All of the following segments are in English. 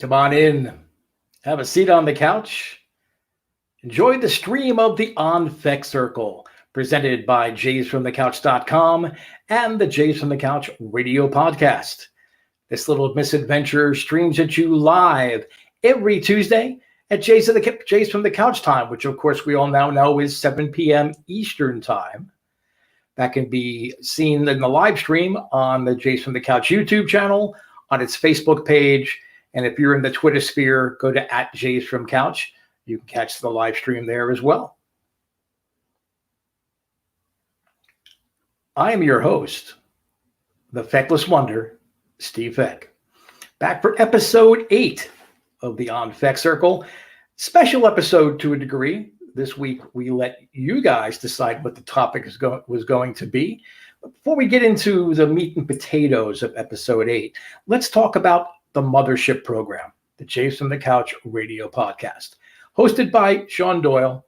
Come on in, have a seat on the couch, enjoy the stream of the On Fek Circle, presented by JFtC and the Jays from the Couch radio podcast. This little misadventure streams at you live every Tuesday at Jays from the Couch time, which of course we all now know is 7 p.m. Eastern time. That can be seen in the live stream on the Jays from the Couch YouTube channel, on its Facebook page. And if you're in the Twitter sphere, go to @JaysFromCouch. You can catch the live stream there as well. I am your host, the Feckless Wonder, Steve Fek. Back for episode 8 of the On Fek Circle. Special episode to a degree. This week, we let you guys decide what the topic was going to be. Before we get into the meat and potatoes of episode 8, let's talk about the Mothership program, the Jays from the Couch radio podcast, hosted by Sean Doyle,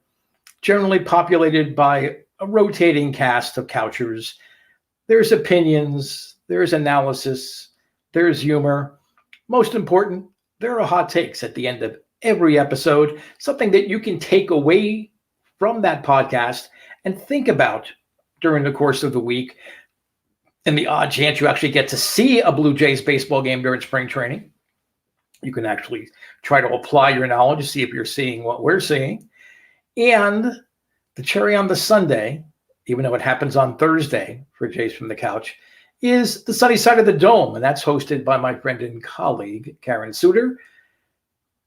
generally populated by a rotating cast of couchers. There's opinions, there's analysis, there's humor. Most important, there are hot takes at the end of every episode, something that you can take away from that podcast and think about during the course of the week. And the odd chance you actually get to see a Blue Jays baseball game during spring training, you can actually try to apply your knowledge to see if you're seeing what we're seeing. And the cherry on the sundae, even though it happens on Thursday for Jays from the Couch, is the Sunny Side of the Dome. And that's hosted by my friend and colleague, Karen Suter.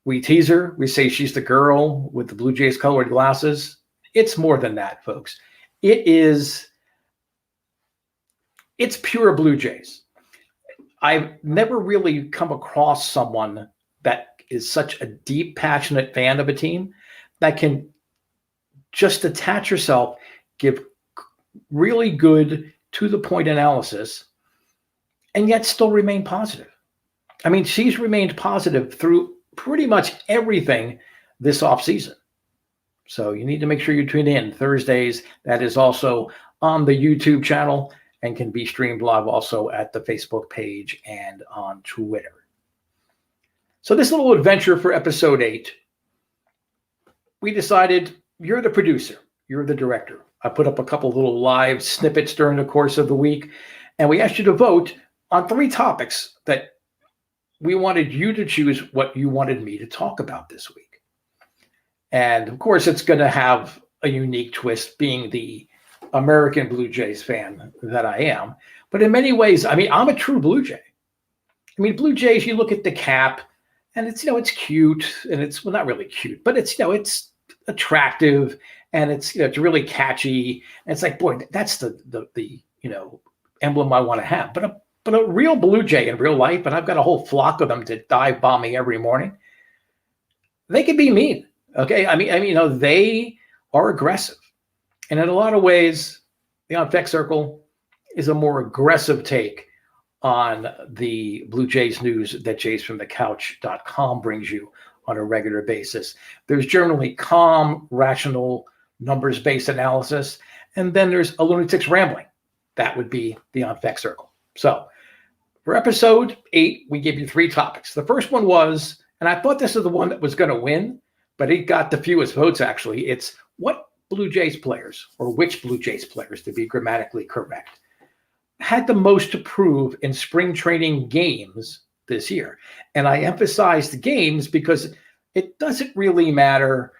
We tease her. We say she's the girl with the Blue Jays colored glasses. It's more than that, folks. It's pure Blue Jays. I've never really come across someone that is such a deep, passionate fan of a team that can just detach herself, give really good, to-the-point analysis, and yet still remain positive. I mean, she's remained positive through pretty much everything this offseason. So you need to make sure you tune in Thursdays. That is also on the YouTube channel and can be streamed live also at the Facebook page and on Twitter. So this little adventure for episode 8, we decided you're the producer, you're the director. I put up a couple little live snippets during the course of the week, and we asked you to vote on 3 topics that we wanted you to choose what you wanted me to talk about this week. And of course, it's going to have a unique twist, being the American Blue Jays fan that I am. But in many ways, I mean, I'm a true Blue Jay. I mean, Blue Jays, you look at the cap and it's, it's cute, and it's, well, not really cute, but it's, it's attractive, and it's, it's really catchy. And it's like, boy, that's the emblem I want to have. But a real Blue Jay in real life, and I've got a whole flock of them to dive bomb me every morning, they can be mean. Okay. I mean, they are aggressive. And in a lot of ways, the On Fek Circle is a more aggressive take on the Blue Jays news that JaysFromTheCouch.com brings you on a regular basis. There's generally calm, rational, numbers-based analysis, and then there's a lunatic's rambling. That would be the On Fek Circle. So for episode 8, we gave you 3 topics. The first one was, and I thought this is the one that was going to win, but it got the fewest votes, actually. It's what Blue Jays players, or which Blue Jays players, to be grammatically correct, had the most to prove in spring training games this year. And I emphasized games because it doesn't really matter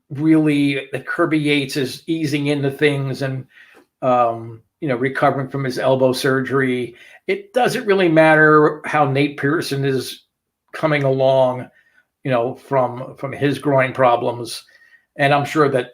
really that Kirby Yates is easing into things and recovering from his elbow surgery. It doesn't really matter how Nate Pearson is coming along, from his groin problems. And I'm sure that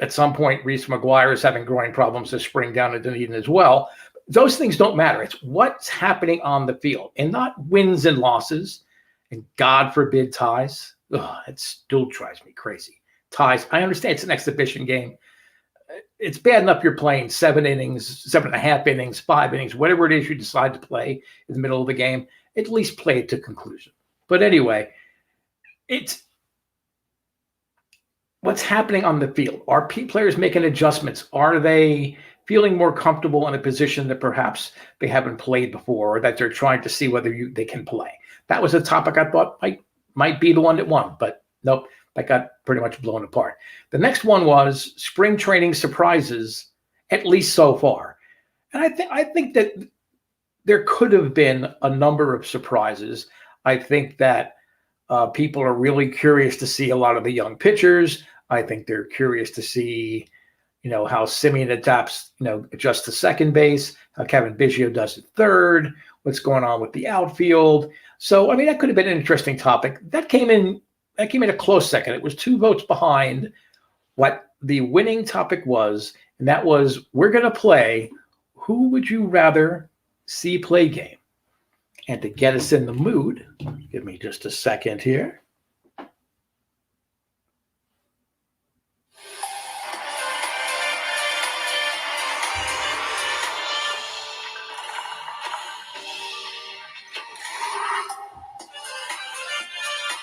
at some point, Reese McGuire is having groin problems this spring down in Dunedin as well. Those things don't matter. It's what's happening on the field, and not wins and losses, and God forbid ties. It still drives me crazy. Ties. I understand it's an exhibition game. It's bad enough you're playing 7 innings, 7.5 innings, 5 innings, whatever it is you decide to play in the middle of the game. At least play it to conclusion. But anyway, it's what's happening on the field. Are players making adjustments? Are they feeling more comfortable in a position that perhaps they haven't played before, or that they're trying to see whether they can play? That was a topic I thought might be the one that won, but nope, that got pretty much blown apart. The next one was spring training surprises, at least so far. And I think that there could have been a number of surprises. I think that people are really curious to see a lot of the young pitchers. I think they're curious to see, how Simeon adapts, adjusts to second base, how Kevin Biggio does at third, what's going on with the outfield. So, I mean, that could have been an interesting topic. That came in a close second. It was 2 votes behind what the winning topic was, and that was, we're going to play Who Would You Rather See Play game. And to get us in the mood, give me just a second here.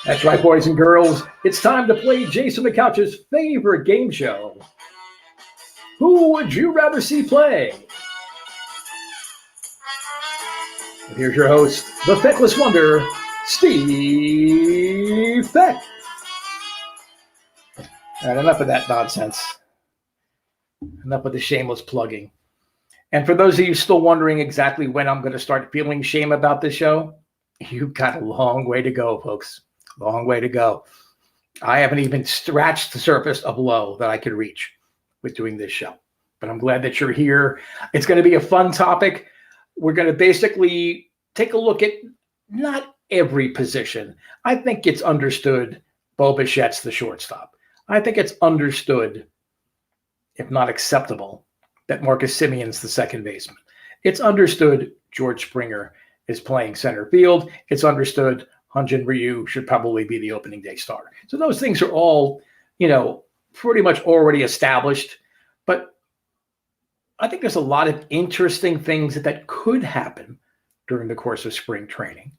That's right, boys and girls. It's time to play Jason McCouch's favorite game show. Who Would You Rather See Play? And here's your host, the Feckless Wonder, Steve Fek. All right, enough of that nonsense. Enough of the shameless plugging. And for those of you still wondering exactly when I'm going to start feeling shame about this show, you've got a long way to go, folks. Long way to go. I haven't even scratched the surface of low that I could reach with doing this show. But I'm glad that you're here. It's going to be a fun topic. We're going to basically take a look at not every position. I think it's understood Bo Bichette's the shortstop. I think it's understood, if not acceptable, that Marcus Simeon's the second baseman. It's understood George Springer is playing center field. It's understood Hyun-Jin Ryu should probably be the opening day starter. So those things are all, pretty much already established. But I think there's a lot of interesting things that could happen during the course of spring training.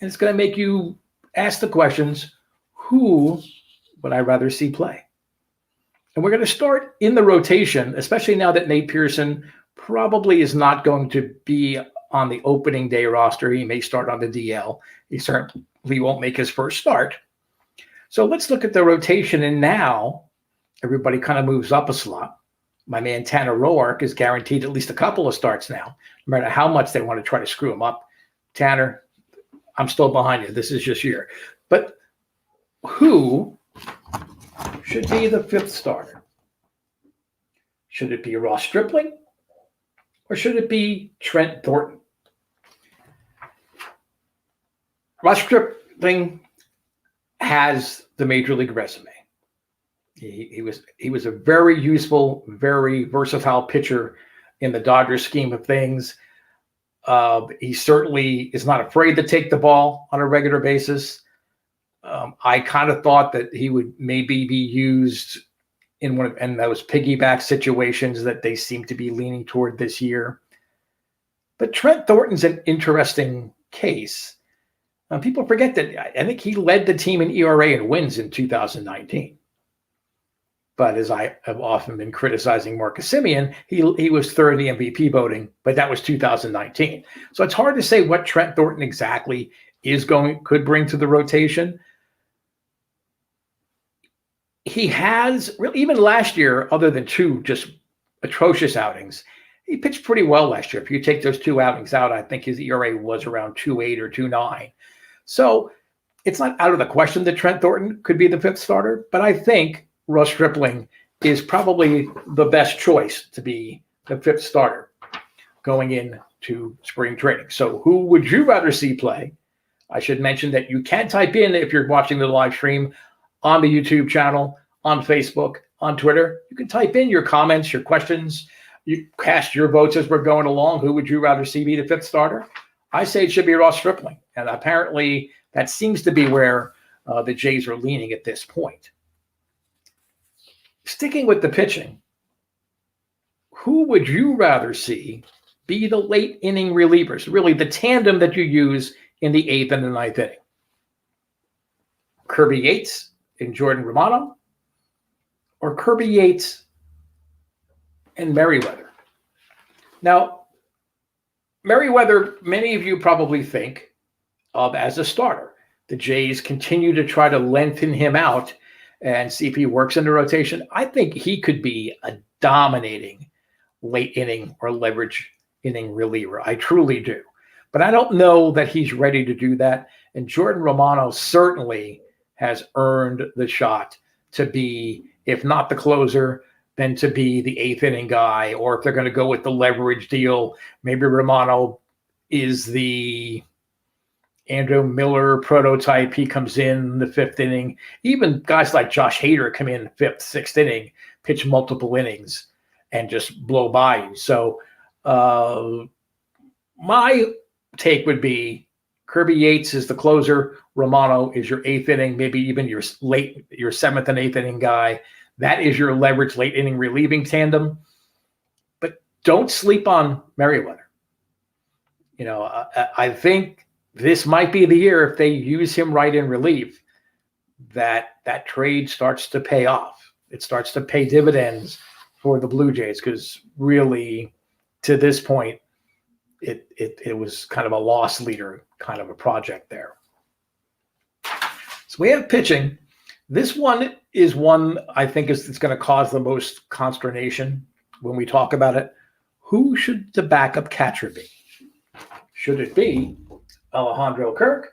And it's going to make you ask the questions, who would I rather see play? And we're going to start in the rotation, especially now that Nate Pearson probably is not going to be on the opening day roster. He may start on the DL. He certainly won't make his first start. So let's look at the rotation. And now everybody kind of moves up a slot. My man Tanner Roark is guaranteed at least a couple of starts now, no matter how much they want to try to screw him up. Tanner, I'm still behind you. This is just your. But who should be the 5th starter? Should it be Ross Stripling? Or should it be Trent Thornton? Ross Stripling has the major league resume. He was a very useful, very versatile pitcher in the Dodgers scheme of things. He certainly is not afraid to take the ball on a regular basis. I kind of thought that he would maybe be used in those piggyback situations that they seem to be leaning toward this year. But Trent Thornton's an interesting case. People forget that I think he led the team in ERA and wins in 2019. But as I have often been criticizing Marcus Simeon, he was third in the MVP voting, but that was 2019. So it's hard to say what Trent Thornton exactly could bring to the rotation. He has, even last year, other than 2 just atrocious outings, he pitched pretty well last year. If you take those 2 outings out, I think his ERA was around 2.8 or 2.9. So it's not out of the question that Trent Thornton could be the 5th starter, but I think Ross Stripling is probably the best choice to be the 5th starter going into spring training. So who would you rather see play? I should mention that you can type in, if you're watching the live stream, on the YouTube channel, on Facebook, on Twitter. You can type in your comments, your questions. You cast your votes as we're going along. Who would you rather see be the 5th starter? I say it should be Ross Stripling. And apparently that seems to be where the Jays are leaning at this point. Sticking with the pitching, who would you rather see be the late inning relievers? Really the tandem that you use in the 8th and the 9th inning. Kirby Yates and Jordan Romano, or Kirby Yates and Merriweather. Now, Merriweather, many of you probably think, as a starter. The Jays continue to try to lengthen him out and see if he works in the rotation. I think he could be a dominating late inning or leverage inning reliever. I truly do. But I don't know that he's ready to do that. And Jordan Romano certainly has earned the shot to be, if not the closer, then to be the eighth inning guy. Or if they're going to go with the leverage deal, maybe Romano is the Andrew Miller prototype. He comes in the fifth inning. Even guys like Josh Hader come in fifth, sixth inning, pitch multiple innings, and just blow by you. So my take would be Kirby Yates is the closer. Romano is your eighth inning, maybe even your seventh and eighth inning guy. That is your leverage late inning relieving tandem. But don't sleep on Merriweather. I think this might be the year, if they use him right in relief, that trade starts to pay off. It starts to pay dividends for the Blue Jays, because really, to this point, it was kind of a loss leader kind of a project there. So we have pitching. This one is one I think it's going to cause the most consternation when we talk about it. Who should the backup catcher be? Should it be Alejandro Kirk,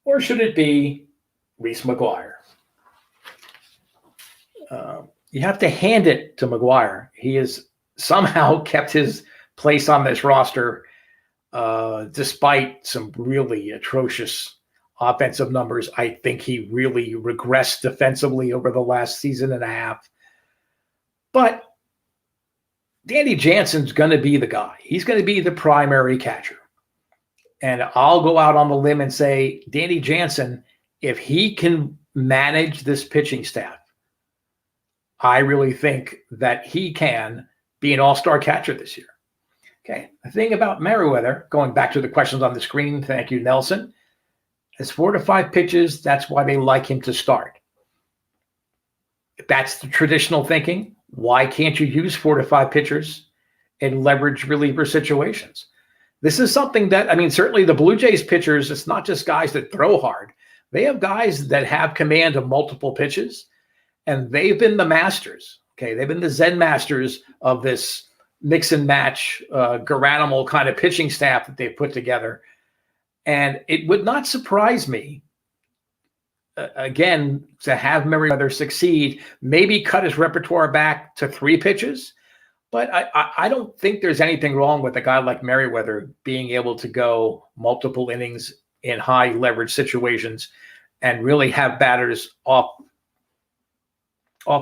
or should it be Reese McGuire? You have to hand it to McGuire. He has somehow kept his place on this roster despite some really atrocious offensive numbers. I think he really regressed defensively over the last season and a half. But Danny Jansen's going to be the guy. He's going to be the primary catcher. And I'll go out on the limb and say Danny Jansen, if he can manage this pitching staff, I really think that he can be an all-star catcher this year. Okay, the thing about Merriweather, going back to the questions on the screen, thank you, Nelson, is 4 to 5 pitches. That's why they like him to start. If that's the traditional thinking, why can't you use 4 to 5 pitchers in leverage reliever situations? This is something that, certainly the Blue Jays pitchers, it's not just guys that throw hard. They have guys that have command of multiple pitches, and they've been the masters. Okay, they've been the Zen masters of this mix and match, Garanimal kind of pitching staff that they've put together. And it would not surprise me, again, to have Merriweather succeed, maybe cut his repertoire back to 3 pitches. But I don't think there's anything wrong with a guy like Merriweather being able to go multiple innings in high leverage situations and really have batters off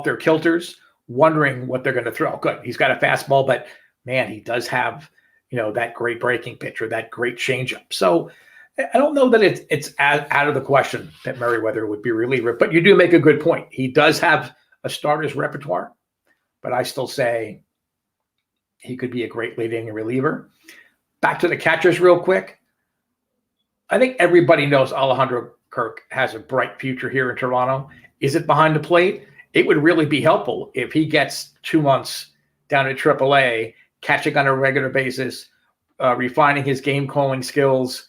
their kilters, wondering what they're going to throw. Good. He's got a fastball, but man, he does have, that great breaking pitch or that great changeup. So I don't know that it's out of the question that Merriweather would be a reliever, but you do make a good point. He does have a starter's repertoire, but I still say he could be a great late inning reliever. Back to the catchers real quick. I think everybody knows Alejandro Kirk has a bright future here in Toronto. Is it behind the plate? It would really be helpful if he gets 2 months down at AAA, catching on a regular basis, refining his game calling skills,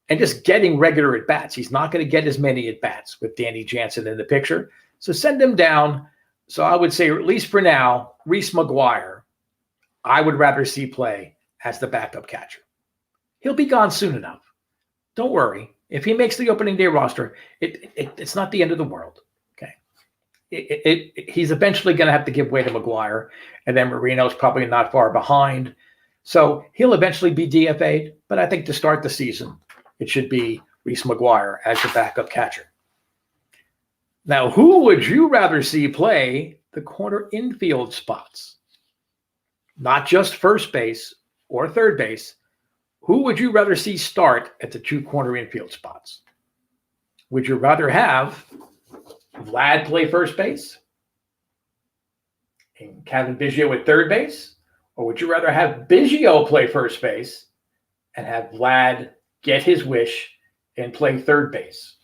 and just getting regular at-bats. He's not going to get as many at-bats with Danny Jansen in the picture. So send him down. So I would say, at least for now, Reese McGuire, I would rather see play as the backup catcher. He'll be gone soon enough. Don't worry. If he makes the opening day roster, it's not the end of the world. He's eventually going to have to give way to McGuire, and then Marino's probably not far behind. So he'll eventually be DFA'd, but I think to start the season, it should be Reese McGuire as the backup catcher. Now, who would you rather see play the corner infield spots? Not just first base or third base. Who would you rather see start at the 2 corner infield spots? Would you rather have Vlad play first base and Kevin Biggio at third base? Or would you rather have Biggio play first base and have Vlad get his wish and play third base?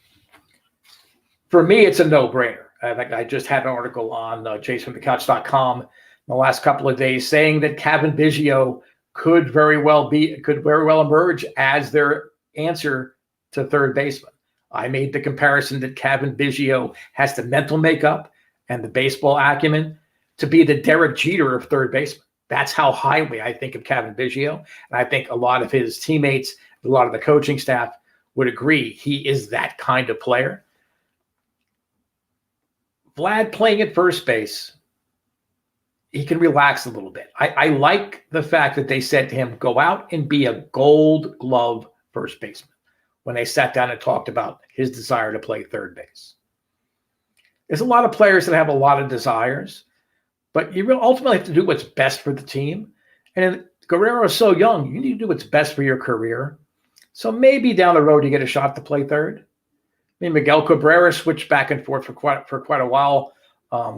For me, it's a no-brainer. I just had an article on JaceFromTheCouch.com in the last couple of days saying that Kevin Biggio could very well emerge as their answer to third baseman. I made the comparison that Kevin Biggio has the mental makeup and the baseball acumen to be the Derek Jeter of third baseman. That's how highly I think of Kevin Biggio. And I think a lot of his teammates, a lot of the coaching staff would agree he is that kind of player. Vlad playing at first base, he can relax a little bit. I like the fact that they said to him, go out and be a Gold Glove first baseman when they sat down and talked about his desire to play third base. There's a lot of players that have a lot of desires, but you ultimately have to do what's best for the team. And Guerrero is so young, you need to do what's best for your career. So maybe down the road you get a shot to play third. I mean, Miguel Cabrera switched back and forth for quite a while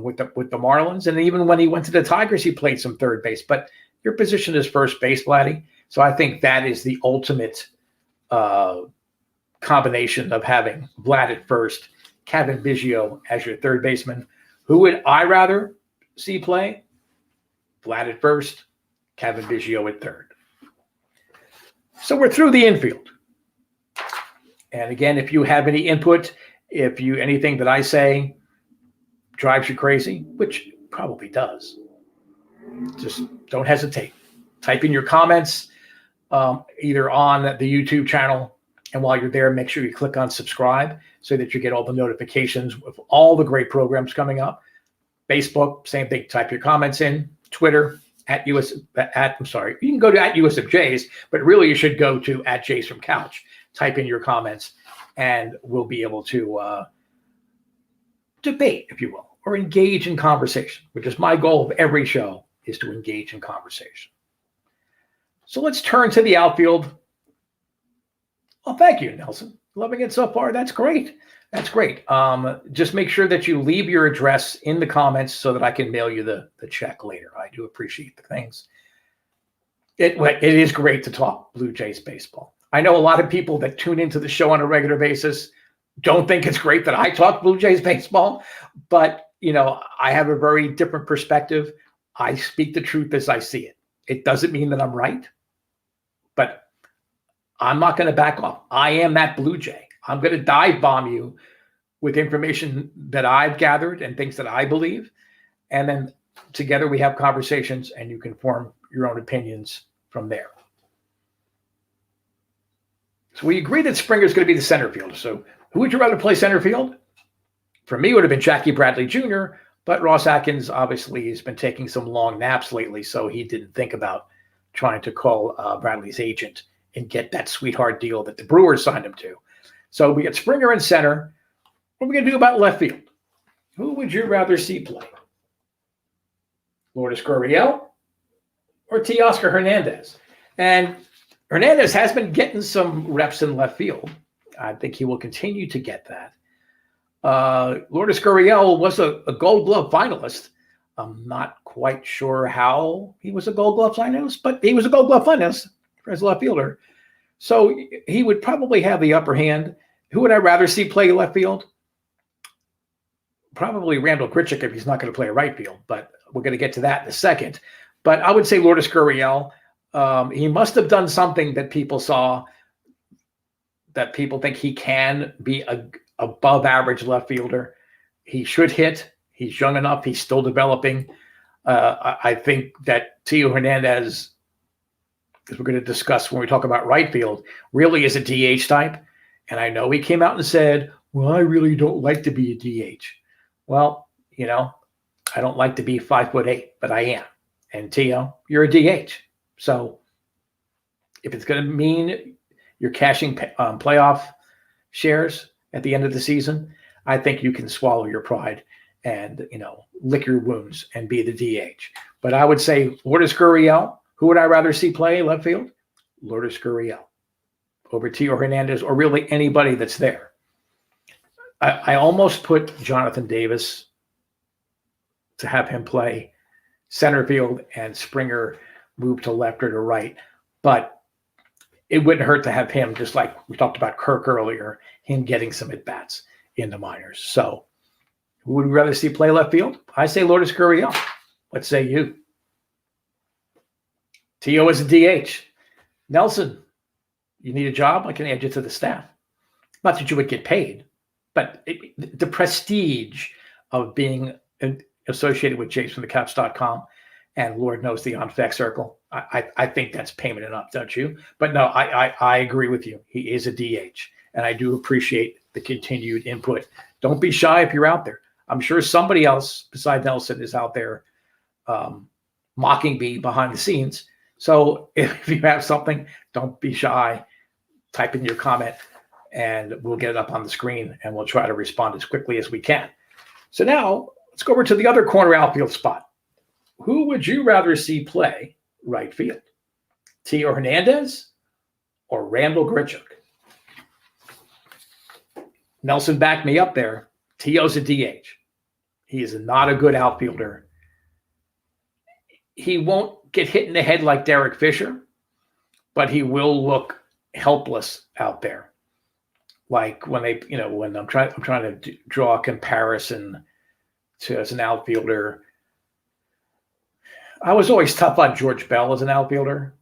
with the Marlins, and even when he went to the Tigers, he played some third base. But your position is first base, Vladdy. So I think that is the ultimate combination of having Vlad at first, Kevin Biggio as your third baseman. Who would I rather see play? Vlad at first, Kevin Biggio at third. So we're through the infield. And again, if you have any input, anything that I say drives you crazy, which probably does, just don't hesitate. Type in your comments either on the YouTube channel, and while you're there, make sure you click on subscribe so that you get all the notifications of all the great programs coming up. Facebook, same thing. Type your comments in. Twitter, you can go to @USFJs, but really you should go to @Jays from Couch. Type in your comments, and we'll be able to debate, if you will, or engage in conversation, which is my goal of every show, is to engage in conversation. So let's turn to the outfield. Oh, thank you, Nelson. Loving it so far. That's great. That's great. Just make sure that you leave your address in the comments so that I can mail you the check later. I do appreciate the things. It is great to talk Blue Jays baseball. I know a lot of people that tune into the show on a regular basis don't think it's great that I talk Blue Jays baseball, but I have a very different perspective. I speak the truth as I see it. It doesn't mean that I'm right, but I'm not going to back off. I am that Blue Jay. I'm going to dive bomb you with information that I've gathered and things that I believe. And then together we have conversations and you can form your own opinions from there. So we agree that Springer is going to be the center fielder. So who would you rather play center field? For me, it would have been Jackie Bradley Jr., but Ross Atkins obviously has been taking some long naps lately, so he didn't think about trying to call Bradley's agent and get that sweetheart deal that the Brewers signed him to. So we got Springer in center. What are we going to do about left field? Who would you rather see play? Lourdes Gurriel or Teoscar Hernandez? And Hernandez has been getting some reps in left field. I think he will continue to get that. Lourdes Gurriel was a Gold Glove finalist. I'm not quite sure how he was a Gold Glove finalist, but he was a Gold Glove finalist for his left fielder. So he would probably have the upper hand. Who would I rather see play left field? Probably Randall Grichuk if he's not going to play right field, but we're going to get to that in a second. But I would say Lourdes Gurriel. He must have done something that people saw, that people think he can be a above average left fielder. He should hit. He's young enough. He's still developing. I think that Teo Hernandez, as we're going to discuss when we talk about right field, really is a DH type. And I know he came out and said, well, I really don't like to be a DH. Well, I don't like to be 5'8", but I am. And Teo, you're a DH. So if it's going to mean you're cashing playoff shares at the end of the season, I think you can swallow your pride and, lick your wounds and be the DH. But I would say Lourdes Gurriel. Who would I rather see play left field? Lourdes Gurriel over Teo Hernandez, or really anybody that's there. I almost put Jonathan Davis to have him play center field and Springer move to left or to right. But it wouldn't hurt to have him, just like we talked about Kirk earlier, him getting some at-bats in the minors. So who would we rather see play left field? I say Lourdes Gurriel. What say you? Teo is a DH. Nelson, you need a job? I can add you to the staff. Not that you would get paid, but the prestige of being associated with JFtC and Lord knows the On Fek Circle. I think that's payment enough, don't you? But no, I agree with you. He is a DH, and I do appreciate the continued input. Don't be shy if you're out there. I'm sure somebody else besides Nelson is out there mocking me behind the scenes. So if you have something, don't be shy. Type in your comment, and we'll get it up on the screen, and we'll try to respond as quickly as we can. So now let's go over to the other corner outfield spot. Who would you rather see play right field? Tio Hernandez or Randall Grichuk? Nelson backed me up there. Tio's a DH. He is not a good outfielder. He won't get hit in the head like Derek Fisher, but he will look helpless out there. Like when they, when I'm trying to draw a comparison to as an outfielder. I was always tough on George Bell as an outfielder,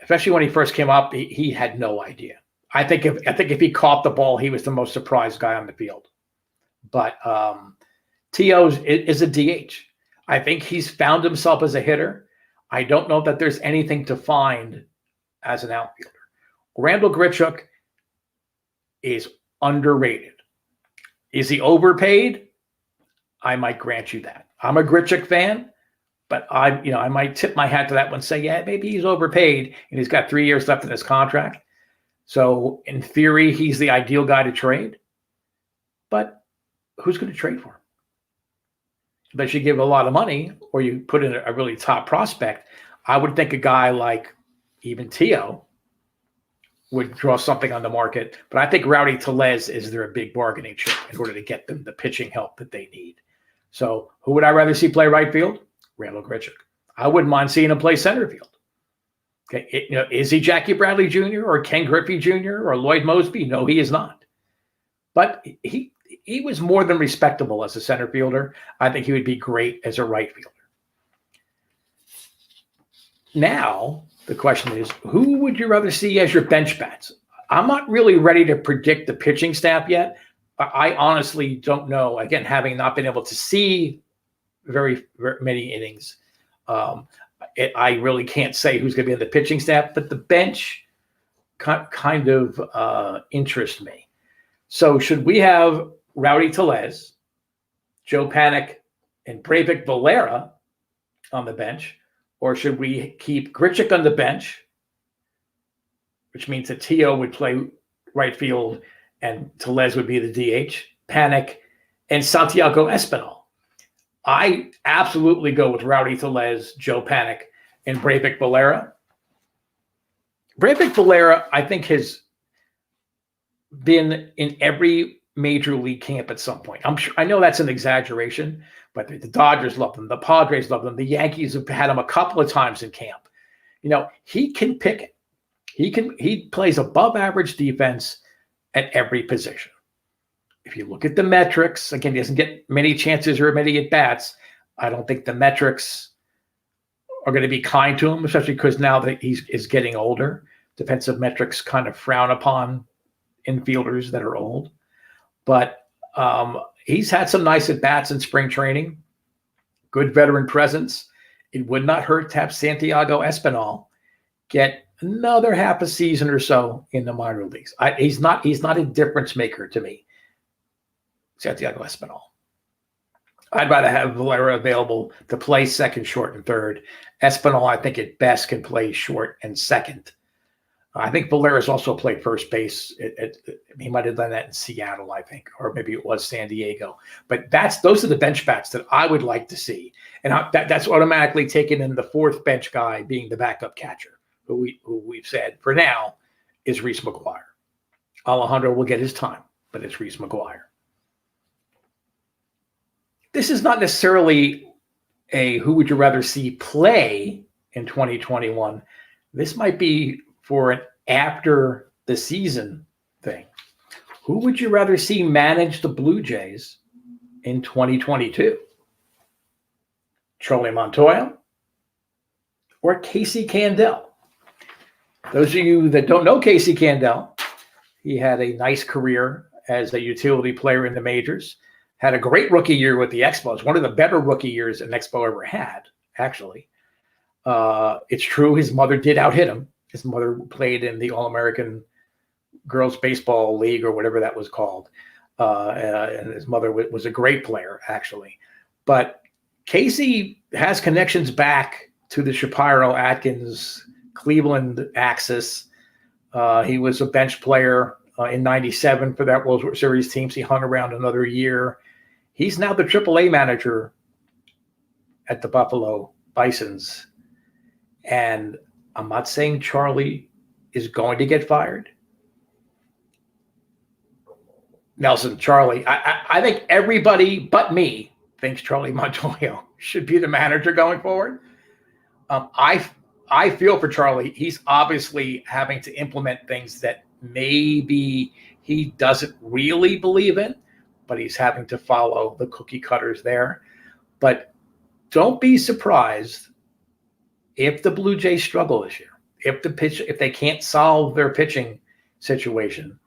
especially when he first came up. He had no idea. I think if he caught the ball, he was the most surprised guy on the field. But Tio is a DH. I think he's found himself as a hitter. I don't know that there's anything to find as an outfielder. Randall Grichuk is underrated. Is he overpaid? I might grant you that. I'm a Grichuk fan. But I might tip my hat to that one and say, yeah, maybe he's overpaid and he's got 3 years left in his contract. So in theory, he's the ideal guy to trade. But who's going to trade for him? Unless you give a lot of money or you put in a really top prospect, I would think a guy like even Tio would draw something on the market. But I think Rowdy Tellez is their big bargaining chip in order to get them the pitching help that they need. So who would I rather see play right field? Randall Grichuk. I wouldn't mind seeing him play center field. Okay, is he Jackie Bradley Jr. or Ken Griffey Jr. or Lloyd Mosby? No, he is not. But he was more than respectable as a center fielder. I think he would be great as a right fielder. Now, the question is, who would you rather see as your bench bats? I'm not really ready to predict the pitching staff yet. I honestly don't know. Again, having not been able to see very, very many innings, I really can't say who's going to be in the pitching staff, but the bench kind of interests me. So should we have Rowdy Tellez, Joe Panik, and Breivik Valera on the bench, or should we keep Grichuk on the bench, which means that Tio would play right field and Tellez would be the DH, Panik, and Santiago Espinal? I absolutely go with Rowdy Tellez, Joe Panik, and Breivik Valera. Breivik Valera, I think, has been in every major league camp at some point. I know that's an exaggeration, but the Dodgers love him. The Padres love him. The Yankees have had him a couple of times in camp. He can pick it. He plays above average defense at every position. If you look at the metrics, again, he doesn't get many chances or many at-bats. I don't think the metrics are going to be kind to him, especially because now that he is getting older. Defensive metrics kind of frown upon infielders that are old. But he's had some nice at-bats in spring training. Good veteran presence. It would not hurt to have Santiago Espinal get another half a season or so in the minor leagues. He's not a difference maker to me, Santiago Espinal. I'd rather have Valera available to play second, short, and third. Espinal, I think at best, can play short and second. I think Valera's also played first base. He might have done that in Seattle, I think, or maybe it was San Diego. But those are the bench bats that I would like to see. And that's automatically taken in the fourth bench guy being the backup catcher, who we've said for now is Reese McGuire. Alejandro will get his time, but it's Reese McGuire. This is not necessarily a who would you rather see play in 2021. This might be for an after the season thing. Who would you rather see manage the Blue Jays in 2022? Charlie Montoya or Casey Candell? Those of you that don't know Casey Candell, He had a nice career as a utility player in the majors. Had a great rookie year with the Expos, one of the better rookie years an Expo ever had, actually. It's true his mother did out-hit him. His mother played in the All-American Girls Baseball League or whatever that was called. And his mother was a great player, actually. But Casey has connections back to the Shapiro, Atkins, Cleveland axis. He was a bench player in 97 for that World Series team. So he hung around another year. He's now the AAA manager at the Buffalo Bisons. And I'm not saying Charlie is going to get fired. Nelson, Charlie, I think everybody but me thinks Charlie Montoyo should be the manager going forward. I feel for Charlie. He's obviously having to implement things that maybe he doesn't really believe in, but he's having to follow the cookie cutters there. But don't be surprised if the Blue Jays struggle this year, if they can't solve their pitching situation,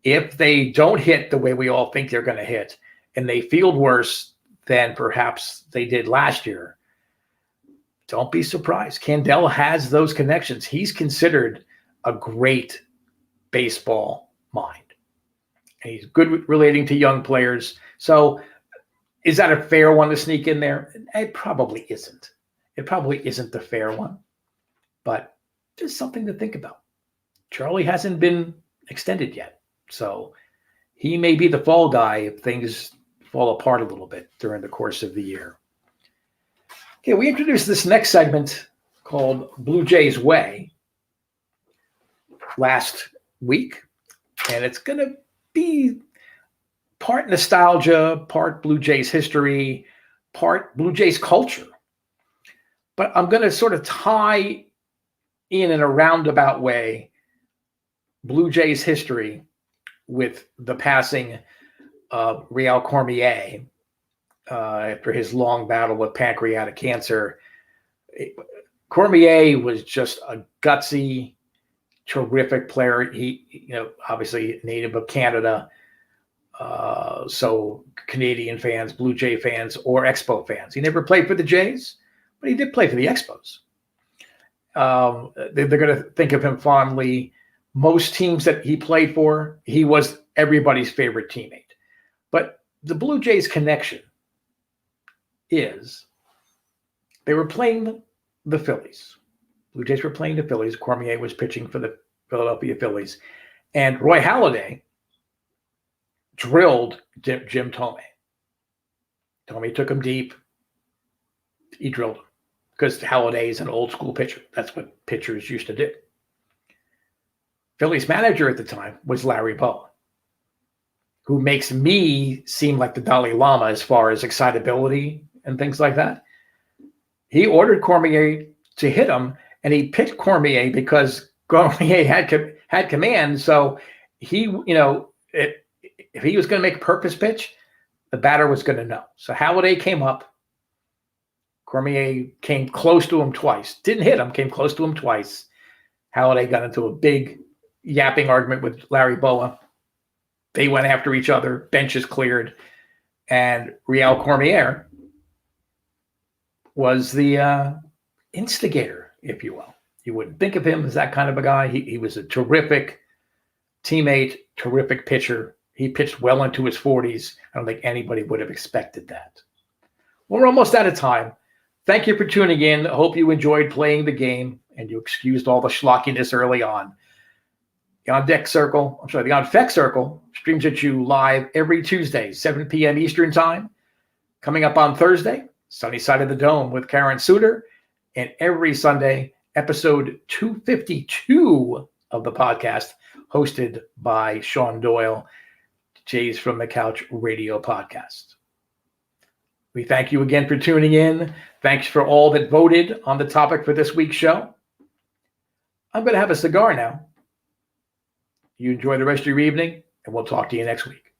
if they don't hit the way we all think they're going to hit, and they field worse than perhaps they did last year. Don't be surprised. Candela has those connections. He's considered a great baseball mind. And he's good with relating to young players. So is that a fair one to sneak in there? It probably isn't. It probably isn't the fair one. But just something to think about. Charlie hasn't been extended yet. So he may be the fall guy if things fall apart a little bit during the course of the year. Okay, we introduced this next segment called Blue Jays Way last week, and it's going to be part nostalgia, part Blue Jays history, part Blue Jays culture. But I'm going to sort of tie in a roundabout way Blue Jays history with the passing of Real Cormier after his long battle with pancreatic cancer. Cormier was just a gutsy, terrific player. He, obviously native of Canada. So Canadian fans, Blue Jay fans, or Expo fans. He never played for the Jays, but he did play for the Expos. They're going to think of him fondly. Most teams that he played for, he was everybody's favorite teammate. But the Blue Jays connection is they were playing the Phillies. Blue Jays were playing the Phillies. Cormier was pitching for the Philadelphia Phillies. And Roy Halladay drilled Jim Thome. Thome took him deep. He drilled him because Halladay is an old school pitcher. That's what pitchers used to do. Phillies manager at the time was Larry Bowa, who makes me seem like the Dalai Lama as far as excitability and things like that. He ordered Cormier to hit him, and he picked Cormier because Cormier had command. So he, if he was going to make a purpose pitch, the batter was going to know. So Halladay came up. Cormier came close to him twice. Didn't hit him, came close to him twice. Halladay got into a big yapping argument with Larry Bowa. They went after each other. Benches cleared. And Real Cormier was the instigator, if you will. You wouldn't think of him as that kind of a guy. He was a terrific teammate, terrific pitcher. He pitched well into his 40s. I don't think anybody would have expected that. Well, we're almost out of time. Thank you for tuning in. I hope you enjoyed playing the game and you excused all the schlockiness early on. The On Fek Circle streams at you live every Tuesday, 7 p.m. Eastern Time. Coming up on Thursday, Sunny Side of the Dome with Karen Suter. And every Sunday, episode 252 of the podcast, hosted by Sean Doyle, Jays from the Couch radio podcast. We thank you again for tuning in. Thanks for all that voted on the topic for this week's show. I'm going to have a cigar now. You enjoy the rest of your evening, and we'll talk to you next week.